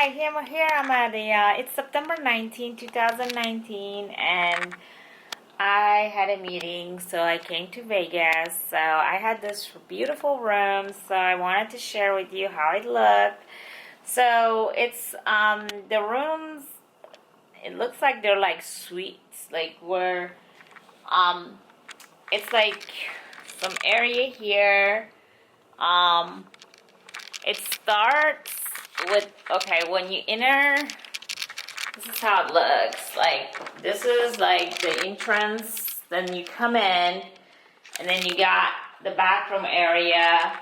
Hi, here I'm at it's September 19, 2019, and I had a meeting, so I came to Vegas. So I had this beautiful room, so I wanted to share with you how it looked. So it's the rooms, it looks like they're like suites, like where it's like some area here. It starts with, okay, when you enter, this is how it looks. Like, this is like the entrance, then you come in, and then you got the bathroom area,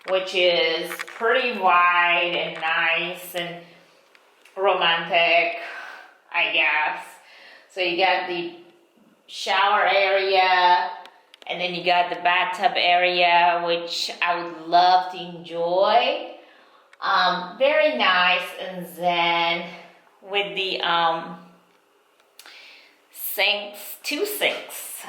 which is pretty wide and nice and romantic, I guess. So you got the shower area, and then you got the bathtub area, which I would love to enjoy. Very nice and zen with the sinks, two sinks.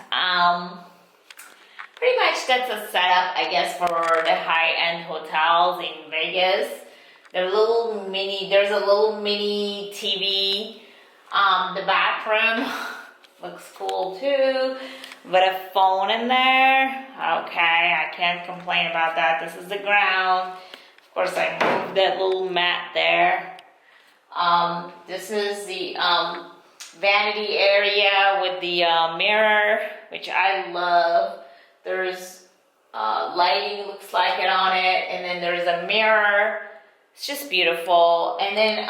Pretty much that's a setup, I guess, for the high-end hotels in Vegas. There's a little mini TV. The bathroom looks cool too. But a phone in there. Okay, I can't complain about that. This is the ground. Of course, I moved that little mat there. This is the vanity area with the mirror, which I love. There's lighting, looks like it on it, and then there's a mirror. It's just beautiful. And then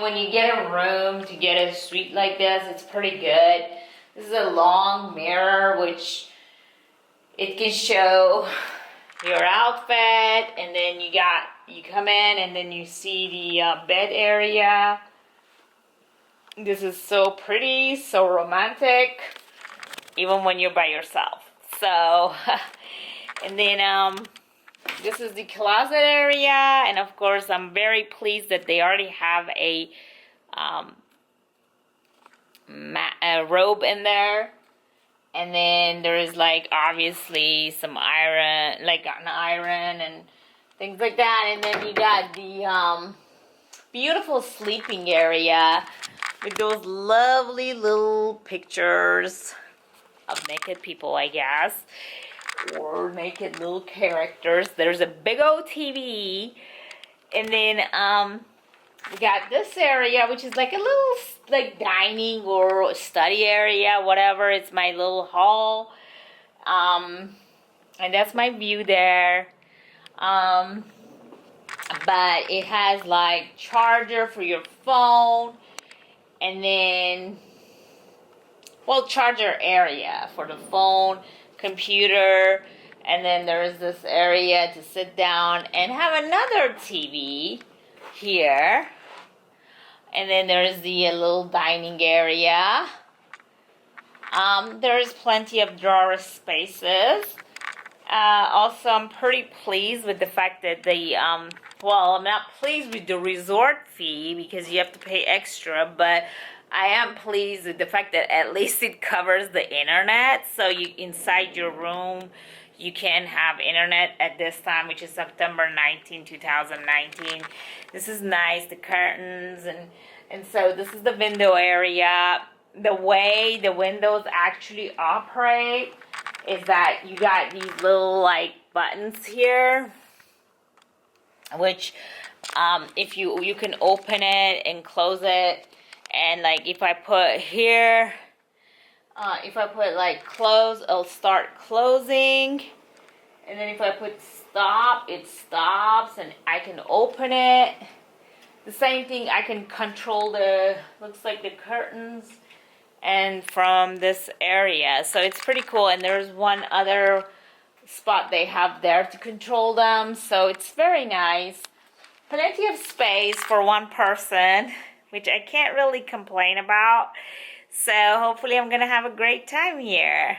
when you get a room to get a suite like this, it's pretty good. This is a long mirror, which it can show your outfit, and then you come in, and then you see the bed area. This is so pretty, so romantic, even when you're by yourself. So, and then this is the closet area, and of course, I'm very pleased that they already have a robe in there. And then there is like obviously some iron, like an iron and things like that. And then you got the beautiful sleeping area with those lovely little pictures of naked people, I guess, or naked little characters. There's a big old TV, and then we got this area, which is like a little like dining or study area, whatever. It's my little hall, and that's my view there. But it has like charger for your phone, and then charger area for the phone, computer, and then there's this area to sit down and have another TV here. And then there's the little dining area. There's plenty of drawer spaces. Also, I'm pretty pleased with the fact that I'm not pleased with the resort fee because you have to pay extra, but I am pleased with the fact that at least it covers the internet. So inside your room, you can have internet at this time, which is September 19, 2019. This is nice, the curtains, and so this is the window area. The way the windows actually operate is that you got these little like buttons here, which if you can open it and close it. And like if I put here, if I put like close, it'll start closing. And then if I put stop, it stops, and I can open it. The same thing, I can control looks like the curtains and from this area. So it's pretty cool. And there's one other spot they have there to control them. So it's very nice. Plenty of space for one person, which I can't really complain about. So hopefully I'm going to have a great time here.